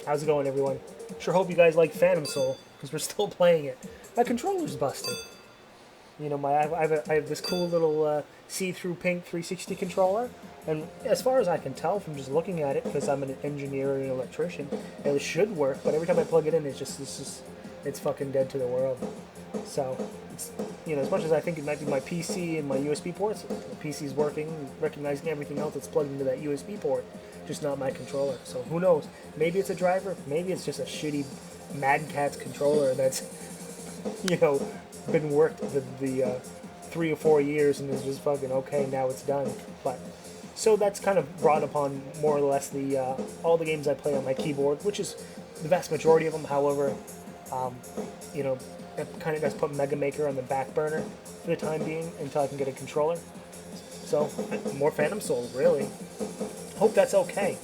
How's it going, everyone? Sure hope you guys like Phatom Sol, because we're still playing it. My controller's busted. You know, I have this cool little see-through pink 360 controller, and as far as I can tell from just looking at it, because I'm an engineer and an electrician, it should work, but every time I plug it in, it's fucking dead to the world. So, it's, you know, as much as I think it might be my PC and my USB ports, the PC's working, recognizing everything else that's plugged into that USB port, just not my controller. So who knows? Maybe it's a driver, maybe it's just a shitty Mad Catz controller that's, you know, been worked the 3 or 4 years and is just fucking okay, now it's done. But so that's kind of brought upon more or less the all the games I play on my keyboard, which is the vast majority of them. However, you know, it kind of does put Mega Maker on the back burner for the time being until I can get a controller. So more Phatom Sol, really. Hope that's okay.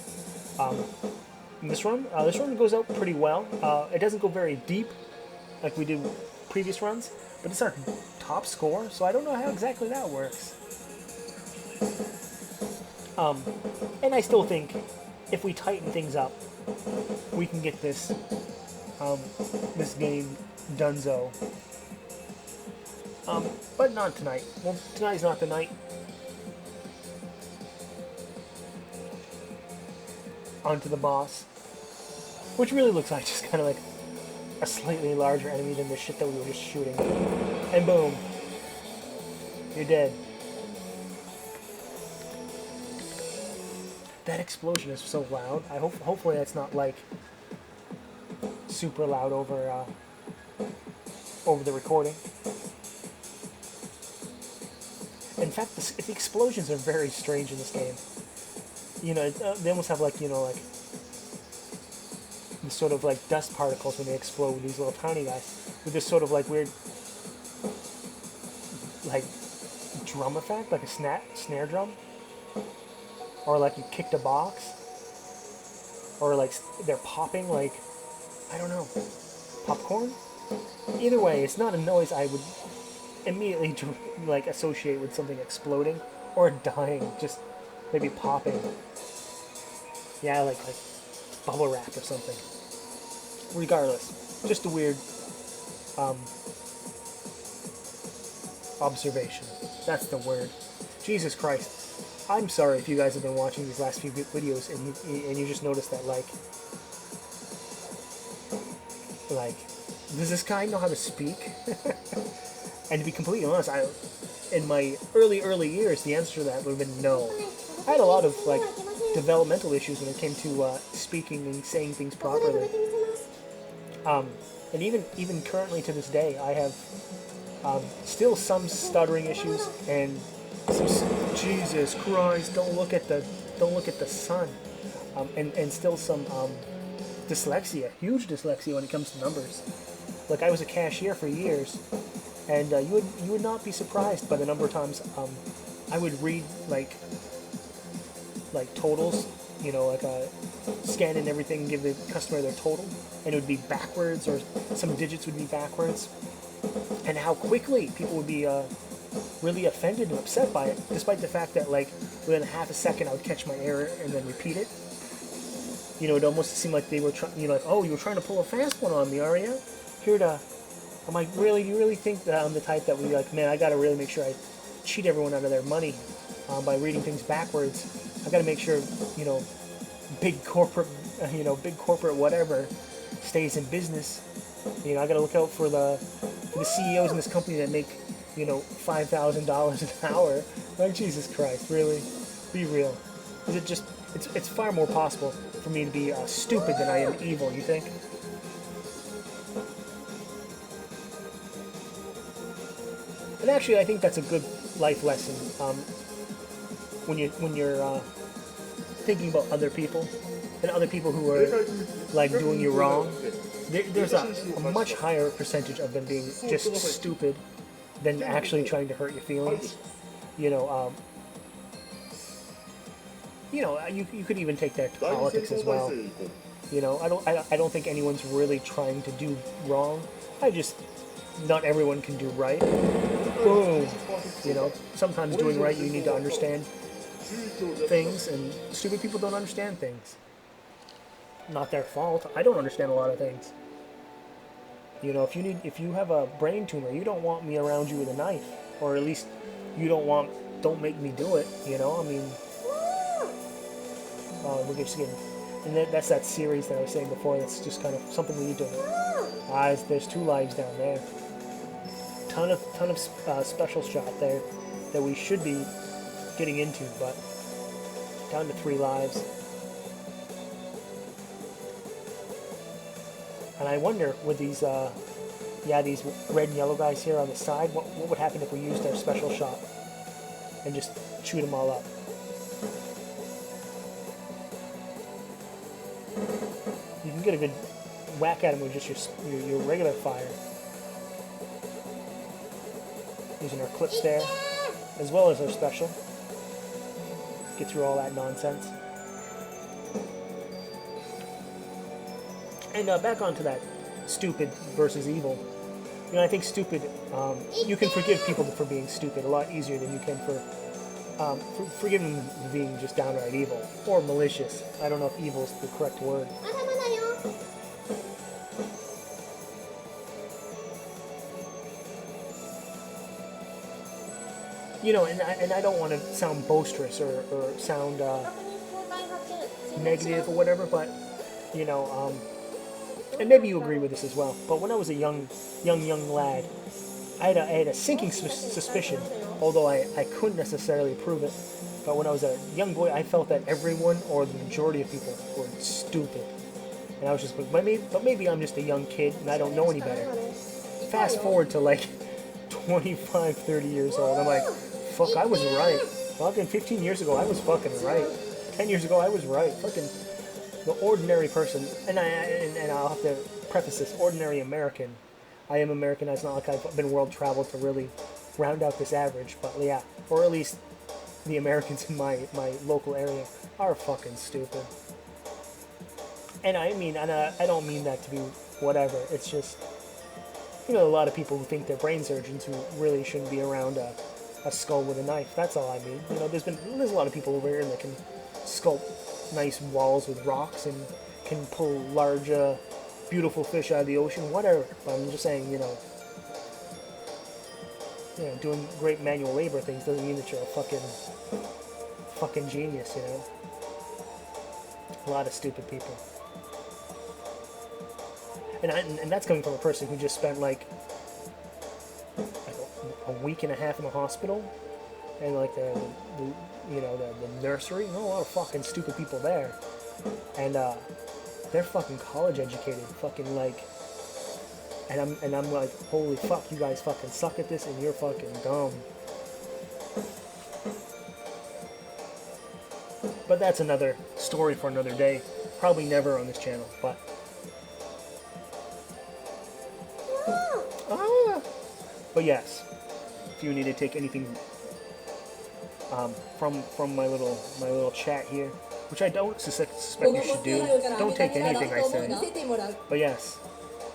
This run goes out pretty well. It doesn't go very deep like we did previous runs, but it's our top score, so I don't know how exactly that works. And I still think if we tighten things up, we can get this this game donezo. But not tonight. Well, tonight's not the night. Onto the boss, which really looks like just kind of like a slightly larger enemy than the shit that we were just shooting. And boom, you're dead. That explosion is so loud. Hopefully that's not like super loud over the recording. In fact, the explosions are very strange in this game. You know, they almost have like, you know, like these sort of like dust particles when they explode with these little tiny guys, with this sort of like weird like drum effect, like a snare drum, or like you kicked a box, or like they're popping like, I don't know, popcorn. Either way, it's not a noise I would immediately like associate with something exploding or dying. Just maybe popping. Yeah, like bubble wrap or something. Regardless, just a weird observation. That's the word. Jesus Christ. I'm sorry if you guys have been watching these last few videos and you just noticed that like does this guy know how to speak? And to be completely honest, in my early years, the answer to that would have been no. I had a lot of like developmental issues when it came to speaking and saying things properly. And even currently to this day, I have still some stuttering issues and some, Jesus Christ! Don't look at the sun. And still some dyslexia, huge dyslexia when it comes to numbers. Like I was a cashier for years, and you would not be surprised by the number of times I would read like totals, you know, like scan in everything, give the customer their total, and it would be backwards, or some digits would be backwards, and how quickly people would be really offended and upset by it, despite the fact that like within half a second I would catch my error and then repeat it. You know, it almost seemed like they were trying, you know, like, oh, you were trying to pull a fast one on me, are you? I'm like, really? You really think that I'm the type that would be like, man, I gotta really make sure I cheat everyone out of their money by reading things backwards. I gotta make sure, you know, big corporate whatever stays in business. You know, I gotta look out for the CEOs in this company that make, you know, $5,000 an hour. Like, Jesus Christ, really? Be real. Is it just? It's far more possible for me to be stupid than I am evil. You think? And actually, I think that's a good life lesson when you're thinking about other people and other people who are like doing you wrong. There's a much higher percentage of them being just stupid than actually trying to hurt your feelings. You know, you could even take that to politics as well. You know, I don't think anyone's really trying to do wrong. Not everyone can do right. Boom. You know, sometimes doing right, you need to understand things, and stupid people don't understand things. not their fault. I don't understand a lot of things. You know, if you have a brain tumor, you don't want me around you with a knife, or at least you don't make me do it. You know, I mean, we're just getting, and that's that series that I was saying before. That's just kind of something we need to. There's 2 lives down there. Ton of special shot there that we should be getting into, but down to 3 lives. And I wonder with these, these red and yellow guys here on the side, what would happen if we used our special shot and just shoot them all up? You can get a good whack at them with just your regular fire. Using our clips there, as well as our special. Get through all that nonsense. And back onto that stupid versus evil. You know, I think stupid, you can forgive people for being stupid a lot easier than you can for forgiving them for being just downright evil. Or malicious. I don't know if evil is the correct word. You know, and I don't want to sound boisterous or sound negative or whatever, but, you know, and maybe you agree with this as well, but when I was a young lad, I had a sinking suspicion, although I couldn't necessarily prove it, but when I was a young boy, I felt that everyone, or the majority of people, were stupid. And I was just, but maybe I'm just a young kid and I don't know any better. Fast forward to like 25, 30 years old, I'm like, fuck, I was right. Fucking 15 years ago, I was fucking right. 10 years ago, I was right. Fucking the ordinary person, and I'll have to preface this, ordinary American. I am American, it's not like I've been world traveled to really round out this average, but yeah, or at least the Americans in my local area are fucking stupid. And I mean, and I don't mean that to be whatever, it's just, you know, a lot of people who think they're brain surgeons who really shouldn't be around a skull with a knife. That's all I mean. You know, there's a lot of people over here that can sculpt nice walls with rocks and can pull large, beautiful fish out of the ocean, whatever. But I'm just saying, you know, doing great manual labor things doesn't mean that you're a fucking genius, you know. A lot of stupid people. And that's coming from a person who just spent like a week and a half in the hospital, and like the nursery. You know, a lot of fucking stupid people there, and they're fucking college educated, fucking like, and I'm like, holy fuck, you guys fucking suck at this, and you're fucking dumb. But that's another story for another day. Probably never on this channel, but. But yes, if you need to take anything from my little chat here, which I don't suspect you should do, don't take anything I say. But yes,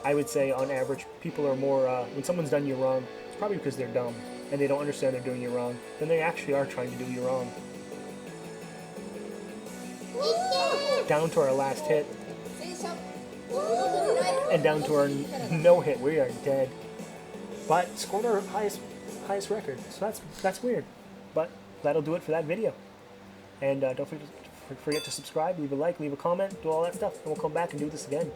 I would say on average, people are more, when someone's done you wrong, it's probably because they're dumb and they don't understand they're doing you wrong, then they actually are trying to do you wrong. Down to our last hit, and down to our no hit, we are dead. But scored our highest record, so that's weird. But that'll do it for that video. And don't forget to subscribe, leave a like, leave a comment, do all that stuff, and we'll come back and do this again.